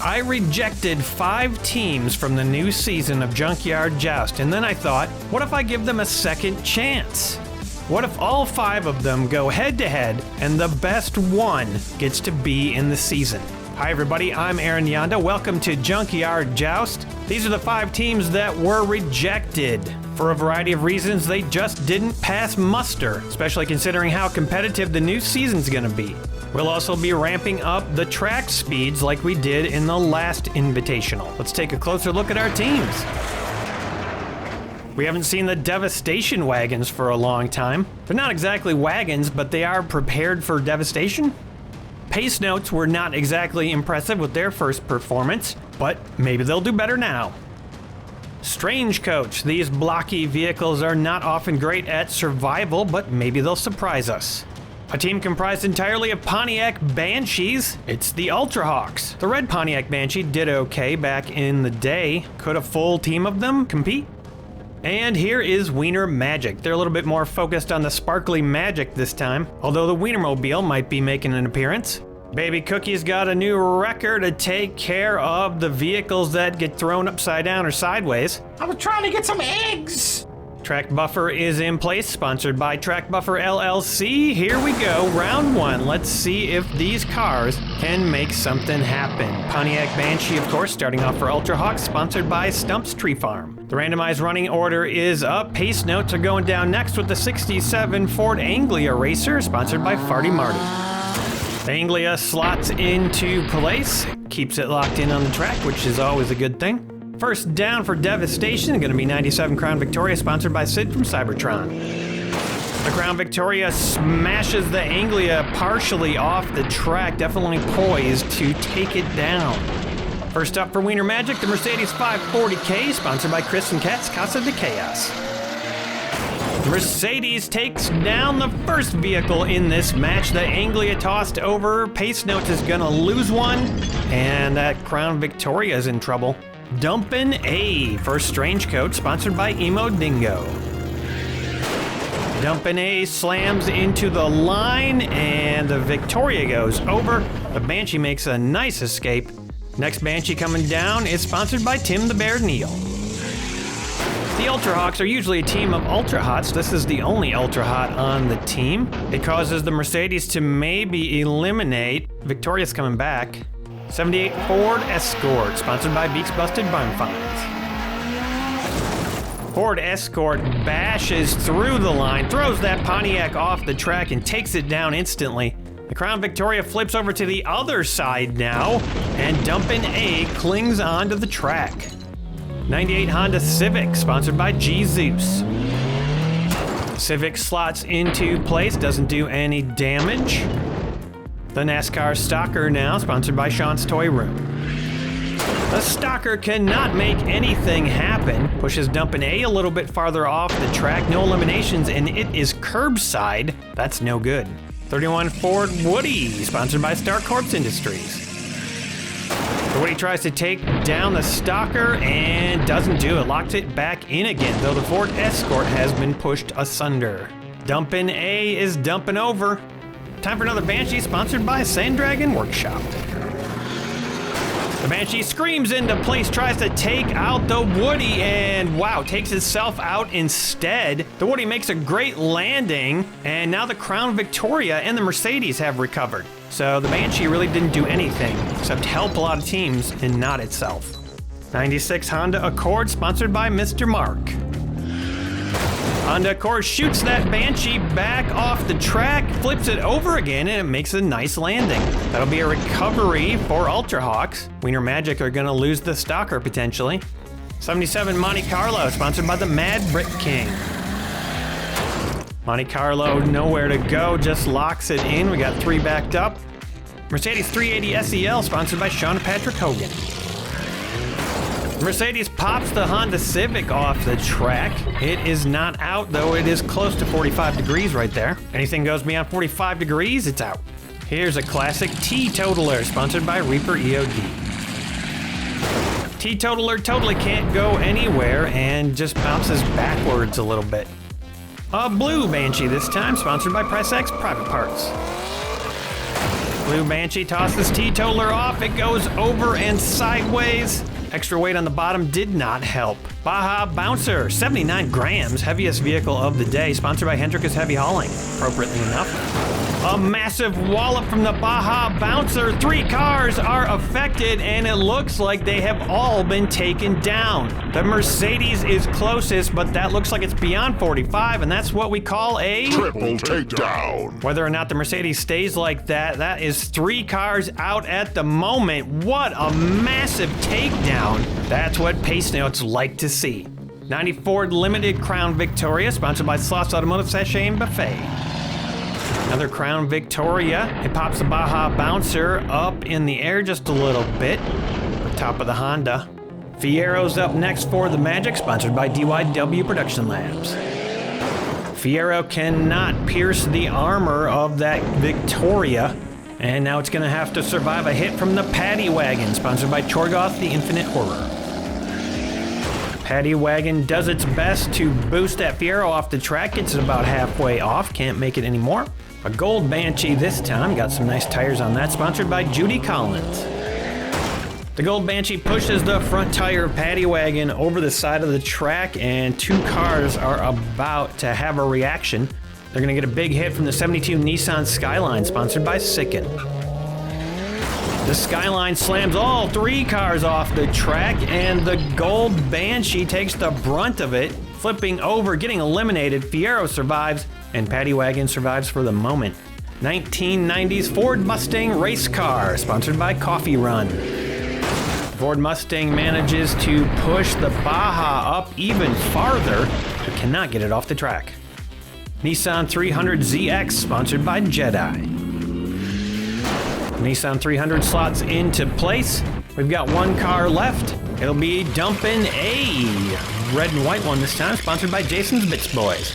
I rejected 5 teams from the new season of Junkyard Joust, and then I thought, what if I give them a second chance? What if all 5 of them go head-to-head and the best one gets to be in the season? Hi everybody, I'm Aaron Yonda. Welcome to Junkyard Joust. These are the 5 teams that were rejected. For a variety of reasons, they just didn't pass muster, especially considering how competitive the new season's gonna be. We'll also be ramping up the track speeds like we did in the last Invitational. Let's take a closer look at our teams. We haven't seen the Devastation wagons for a long time. They're not exactly wagons, but they are prepared for devastation. Pace Notes were not exactly impressive with their first performance, but maybe they'll do better now. Strange Coach, these blocky vehicles are not often great at survival, but maybe they'll surprise us. A team comprised entirely of Pontiac Banshees, it's the Ultrahawks. The red Pontiac Banshee did okay back in the day. Could a full team of them compete? And here is Wiener Magic. They're a little bit more focused on the sparkly magic this time, although the Wienermobile might be making an appearance. Baby Cookie's got a new wrecker to take care of the vehicles that get thrown upside down or sideways. I was trying to get some eggs. Track Buffer is in place, sponsored by Track Buffer LLC. Here we go, round 1. Let's see if these cars can make something happen. Pontiac Banshee, of course, starting off for Ultrahawks, sponsored by Stump's Tree Farm. The randomized running order is up. Pace Notes are going down next with the 67 Ford Anglia Racer, sponsored by Farty Marty. The Anglia slots into place, keeps it locked in on the track, which is always a good thing. First down for Devastation, going to be 97 Crown Victoria, sponsored by Sid from Cybertron. The Crown Victoria smashes the Anglia partially off the track, definitely poised to take it down. First up for Wiener Magic, the Mercedes 540K, sponsored by Chris and Kat's Casa de Chaos. Mercedes takes down the first vehicle in this match. The Anglia tossed over. Pace Notes is gonna lose one, and that Crown Victoria is in trouble. Dumpin' A for Strange Coat, sponsored by Emo Dingo. Dumpin' A slams into the line, and the Victoria goes over. The Banshee makes a nice escape. Next Banshee coming down is sponsored by Tim the Bear Neal. The Ultrahawks are usually a team of Ultrahots. This is the only Ultrahot on the team. It causes the Mercedes to maybe eliminate. Victoria's coming back. 78 Ford Escort, sponsored by Beaks Busted Barn Finds. Ford Escort bashes through the line, throws that Pontiac off the track and takes it down instantly. The Crown Victoria flips over to the other side now, and Dumpin' A clings onto the track. 98 Honda Civic, sponsored by G-Zeus. Civic slots into place, doesn't do any damage. The NASCAR Stalker now, sponsored by Sean's Toy Room. The Stalker cannot make anything happen, pushes Dumpin' A a little bit farther off the track, no eliminations, and it is curbside. That's no good. 31 Ford Woody, sponsored by Star Corps Industries. The Woody tries to take down the Stalker and doesn't do it, locks it back in again, though the Ford Escort has been pushed asunder. Dumpin' A is dumping over. Time for another Banshee, sponsored by Sanddragon Workshop. The Banshee screams into place, tries to take out the Woody, and wow, takes itself out instead. The Woody makes a great landing, and now the Crown Victoria and the Mercedes have recovered. So the Banshee really didn't do anything except help a lot of teams and not itself. 96 Honda Accord, sponsored by Mr. Mark. Honda Accord shoots that Banshee back off the track, flips it over again, and it makes a nice landing. That'll be a recovery for Ultrahawks. Wiener Magic are gonna lose the Stalker potentially. 77 Monte Carlo, sponsored by the Mad Brit King. Monte Carlo nowhere to go, just locks it in. We got 3 backed up. Mercedes 380 SEL, sponsored by Sean Patrick Hogan. Mercedes pops the Honda Civic off the track. It is not out, though it is close to 45 degrees right there. Anything goes beyond 45 degrees, it's out. Here's a classic Teetotaler, sponsored by Reaper EOD. Teetotaler totally can't go anywhere and just bounces backwards a little bit. A blue Banshee this time, sponsored by Press X Private Parts. Blue Banshee tosses Teetotaler off. It goes over and sideways. Extra weight on the bottom did not help. Baja Bouncer, 79 grams, heaviest vehicle of the day, sponsored by Hendrickus Heavy Hauling, appropriately enough. A massive wallop from the Baja Bouncer. 3 cars are affected, and it looks like they have all been taken down. The Mercedes is closest, but that looks like it's beyond 45, and that's what we call a triple takedown. Whether or not the Mercedes stays like that, that is 3 cars out at the moment. What a massive takedown. That's what pace notes like to see. 90 Ford Limited Crown Victoria, sponsored by Sloss Automotive Sachet and Buffet. Another Crown Victoria. It pops the Baja Bouncer up in the air just a little bit. The top of the Honda. Fiero's up next for the Magic, sponsored by DYW Production Labs. Fiero cannot pierce the armor of that Victoria, and now it's going to have to survive a hit from the Paddy Wagon, sponsored by Chorgoth the Infinite Horror. Paddy Wagon does its best to boost that Fiero off the track, gets it about halfway off, can't make it anymore. A Gold Banshee this time, got some nice tires on that, sponsored by Judy Collins. The Gold Banshee pushes the front tire of Paddy Wagon over the side of the track, and 2 cars are about to have a reaction. They're gonna get a big hit from the 72 Nissan Skyline, sponsored by Sicken. The Skyline slams all 3 cars off the track, and the Gold Banshee takes the brunt of it, flipping over, getting eliminated. Fiero survives, and Paddy Wagon survives for the moment. 1990s Ford Mustang race car, sponsored by Coffee Run. Ford Mustang manages to push the Baja up even farther, but cannot get it off the track. Nissan 300ZX, sponsored by Jedi. Nissan 300 slots into place. We've got 1 car left. It'll be Dumpin' A. Red and white one this time, sponsored by Jason's Bits Boys.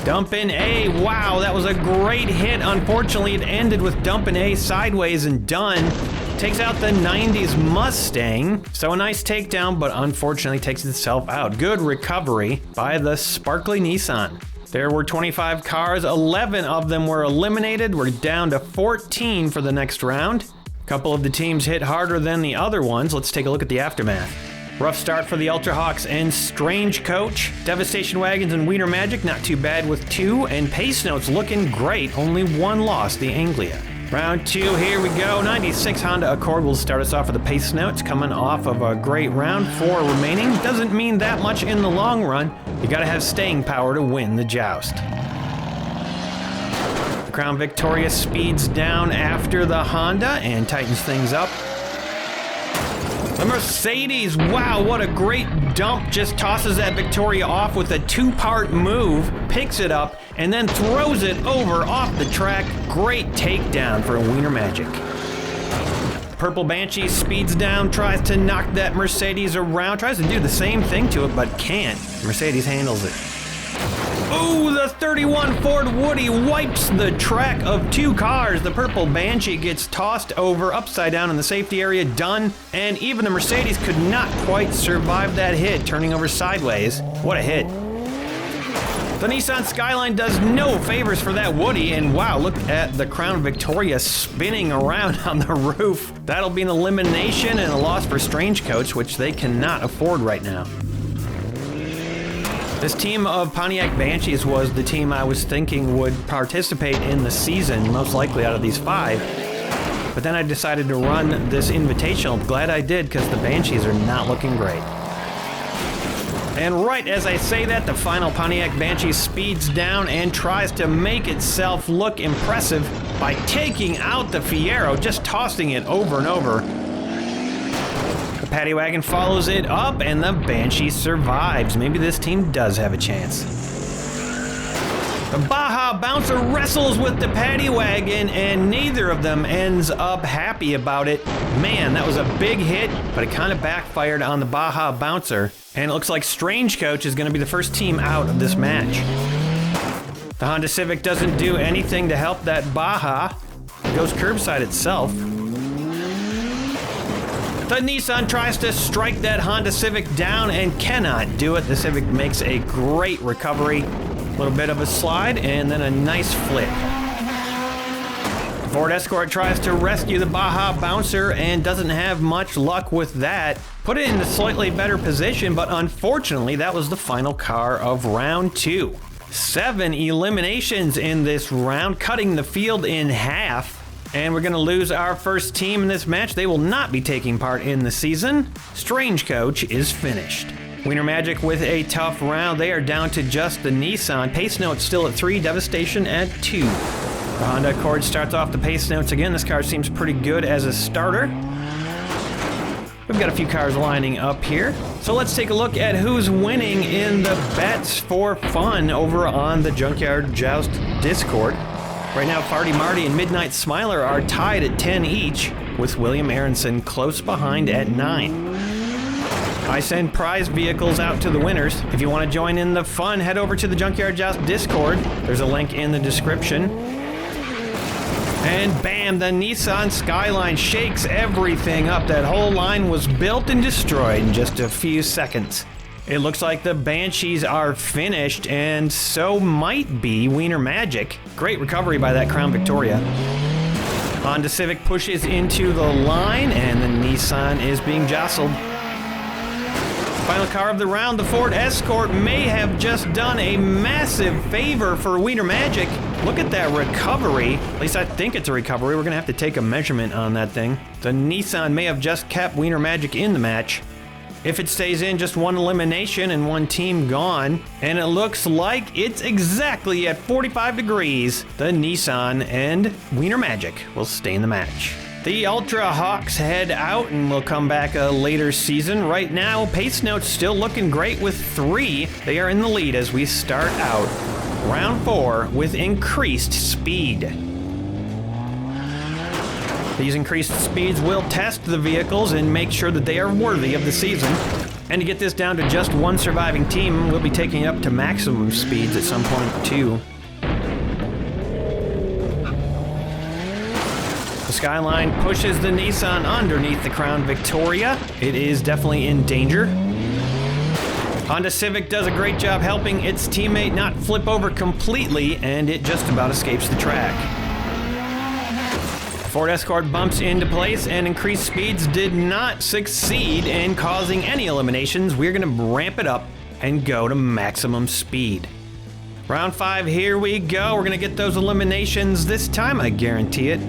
Dumpin' A, wow, that was a great hit. Unfortunately, it ended with Dumpin' A sideways and done. Takes out the 90s Mustang. So a nice takedown, but unfortunately takes itself out. Good recovery by the sparkly Nissan. There were 25 cars, 11 of them were eliminated. We're down to 14 for the next round. A couple of the teams hit harder than the other ones. Let's take a look at the aftermath. Rough start for the Ultra Hawks and Strange Coach. Devastation Wagons and Wiener Magic, not too bad with 2. And Pace Notes looking great, only 1 loss, the Anglia. Round 2, here we go. 96 Honda Accord will start us off with the Pace Notes, coming off of a great round. 4 remaining. Doesn't mean that much in the long run. You gotta have staying power to win the joust. The Crown Victoria speeds down after the Honda and tightens things up. The Mercedes, wow, what a great dump. Just tosses that Victoria off with a 2-part move, picks it up, and then throws it over off the track. Great takedown for Wiener Magic. Purple Banshee speeds down, tries to knock that Mercedes around, tries to do the same thing to it, but can't. Mercedes handles it. Ooh, the 31 Ford Woody wipes the track of 2 cars. The Purple Banshee gets tossed over upside down in the safety area, done. And even the Mercedes could not quite survive that hit, turning over sideways. What a hit. The Nissan Skyline does no favors for that Woody, and wow, look at the Crown Victoria spinning around on the roof. That'll be an elimination and a loss for Strange Coach, which they cannot afford right now. This team of Pontiac Banshees was the team I was thinking would participate in the season, most likely out of these 5. But then I decided to run this invitational. Glad I did, because the Banshees are not looking great. And right as I say that, the final Pontiac Banshee speeds down and tries to make itself look impressive by taking out the Fiero, just tossing it over and over. The Paddy Wagon follows it up, and the Banshee survives. Maybe this team does have a chance. The Baja Bouncer wrestles with the Paddy Wagon, and neither of them ends up happy about it. Man, that was a big hit, but it kind of backfired on the Baja Bouncer. And it looks like Strange Coach is going to be the first team out of this match. The Honda Civic doesn't do anything to help that Baja. It goes curbside itself. The Nissan tries to strike that Honda Civic down and cannot do it. The Civic makes a great recovery. A little bit of a slide and then a nice flip. Ford Escort tries to rescue the Baja Bouncer and doesn't have much luck with that. Put it in a slightly better position, but unfortunately that was the final car of round 2. 7 eliminations in this round, cutting the field in half. And we're going to lose our first team in this match. They will not be taking part in the season. Strange Coach is finished. Wiener Magic with a tough round. They are down to just the Nissan. Pace Note still at 3, Devastation at 2. The Honda Accord starts off the pace notes again. This car seems pretty good as a starter. We've got a few cars lining up here. So let's take a look at who's winning in the bets for fun over on the Junkyard Joust Discord. Right now, Farty Marty and Midnight Smiler are tied at 10 each, with William Aronson close behind at 9. I send prize vehicles out to the winners. If you want to join in the fun, head over to the Junkyard Joust Discord. There's a link in the description. And bam, the Nissan Skyline shakes everything up. That whole line was built and destroyed in just a few seconds. It looks like the Banshees are finished, and so might be Wiener Magic. Great recovery by that Crown Victoria. Honda Civic pushes into the line, and the Nissan is being jostled. Final car of the round, the Ford Escort, may have just done a massive favor for Wiener Magic. Look at that recovery. At least I think it's a recovery. We're going to have to take a measurement on that thing. The Nissan may have just kept Wiener Magic in the match. If it stays in, just 1 elimination and 1 team gone. And it looks like it's exactly at 45 degrees. The Nissan and Wiener Magic will stay in the match. The Ultra Hawks head out and will come back a later season. Right now, Pace Note's still looking great with 3. They are in the lead as we start out round 4 with increased speed. These increased speeds will test the vehicles and make sure that they are worthy of the season. And to get this down to just 1 surviving team, we'll be taking it up to maximum speeds at some point too. The Skyline pushes the Nissan underneath the Crown Victoria. It is definitely in danger. Honda Civic does a great job helping its teammate not flip over completely, and it just about escapes the track. Ford Escort bumps into place, and increased speeds did not succeed in causing any eliminations. We're going to ramp it up and go to maximum speed. Round 5, here we go. We're going to get those eliminations this time, I guarantee it.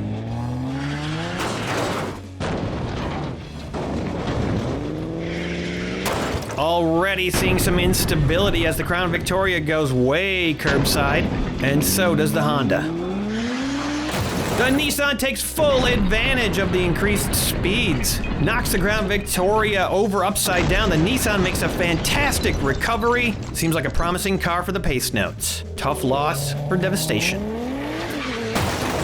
Already seeing some instability as the Crown Victoria goes way curbside, and so does the Honda. The Nissan takes full advantage of the increased speeds, knocks the Crown Victoria over upside down. The Nissan makes a fantastic recovery. Seems like a promising car for the pace notes. Tough loss for Devastation.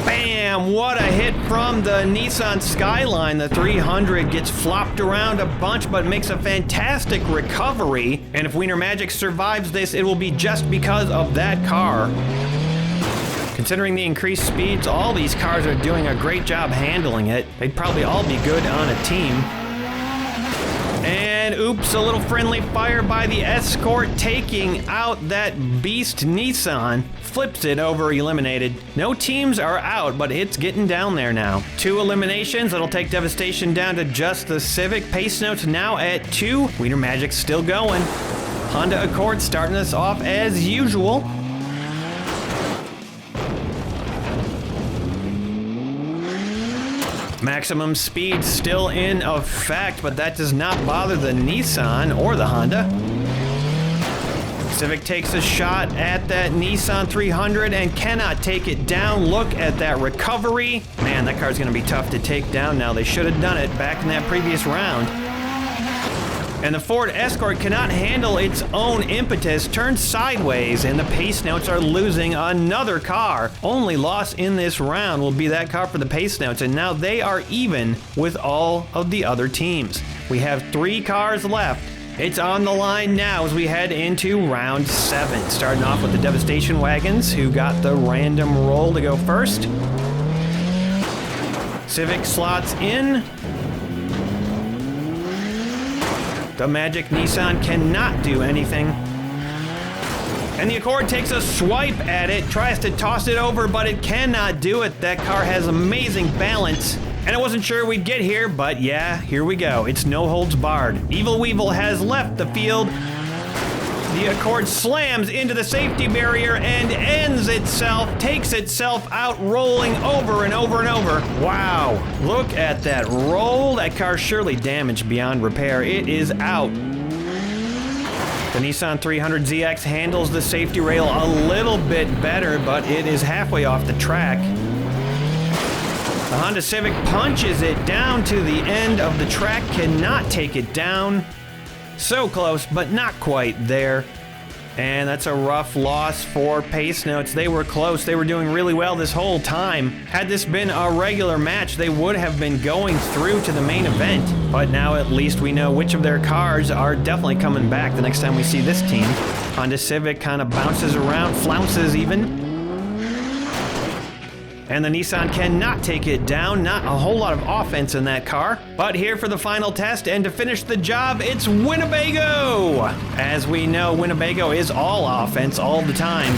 Bam! What a hit from the Nissan Skyline. The 300 gets flopped around a bunch, but makes a fantastic recovery. And if Wiener Magic survives this, it will be just because of that car. Considering the increased speeds, all these cars are doing a great job handling it. They'd probably all be good on a team. And oops, a little friendly fire by the Escort, taking out that beast Nissan. Flips it over, eliminated. No teams are out, but it's getting down there now. 2 eliminations, that'll take Devastation down to just the Civic. Pace Notes now at 2. Wiener Magic still going. Honda Accord starting us off as usual. Maximum speed still in effect, but that does not bother the Nissan or the Honda. Civic takes a shot at that Nissan 300 and cannot take it down. Look at that recovery. Man, that car's going to be tough to take down now. They should have done it back in that previous round. And the Ford Escort cannot handle its own impetus, turns sideways, and the Pace Notes are losing another car. Only loss in this round will be that car for the Pace Notes, and now they are even with all of the other teams. We have 3 cars left. It's on the line now as we head into round 7. Starting off with the Devastation Wagons, who got the random roll to go first. Civic slots in. The Magic Nissan cannot do anything. And the Accord takes a swipe at it, tries to toss it over, but it cannot do it. That car has amazing balance. And I wasn't sure we'd get here, but yeah, here we go. It's no holds barred. Evil Weevil has left the field. The Accord slams into the safety barrier and ends itself, takes itself out, rolling over and over and over. Wow, look at that roll. That car's surely damaged beyond repair. It is out. The Nissan 300ZX handles the safety rail a little bit better, but it is halfway off the track. The Honda Civic punches it down to the end of the track, cannot take it down. So close, but not quite there. And that's a rough loss for Pace Notes. They were close. They were doing really well this whole time. Had this been a regular match, they would have been going through to the main event. But now at least we know which of their cars are definitely coming back the next time we see this team. Honda Civic kind of bounces around, flounces even. And the Nissan cannot take it down. Not a whole lot of offense in that car. But here for the final test and to finish the job, it's Winnebago! As we know, Winnebago is all offense all the time.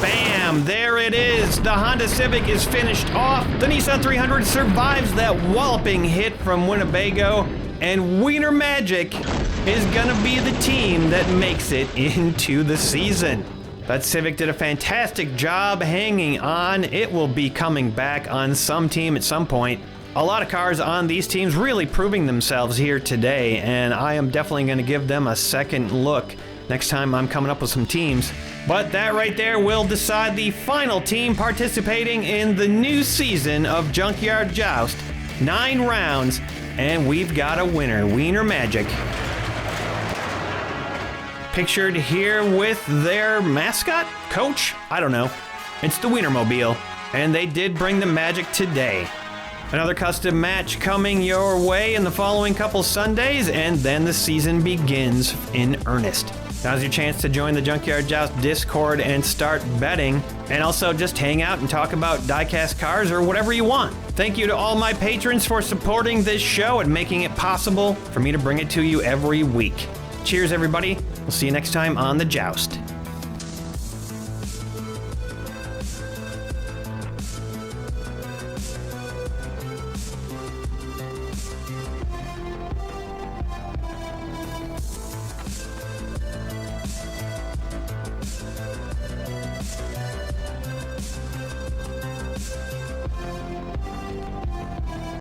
Bam! There it is! The Honda Civic is finished off. The Nissan 300 survives that walloping hit from Winnebago. And Wiener Magic is gonna be the team that makes it into the season. That Civic did a fantastic job hanging on. It will be coming back on some team at some point. A lot of cars on these teams really proving themselves here today, and I am definitely going to give them a second look next time I'm coming up with some teams. But that right there will decide the final team participating in the new season of Junkyard Joust. 9 rounds, and we've got a winner, Wiener Magic. Pictured here with their mascot? Coach? I don't know. It's the Wienermobile, and they did bring the magic today. Another custom match coming your way in the following couple Sundays, and then the season begins in earnest. Now's your chance to join the Junkyard Joust Discord and start betting, and also just hang out and talk about diecast cars or whatever you want. Thank you to all my patrons for supporting this show and making it possible for me to bring it to you every week. Cheers, everybody. We'll see you next time on The Joust.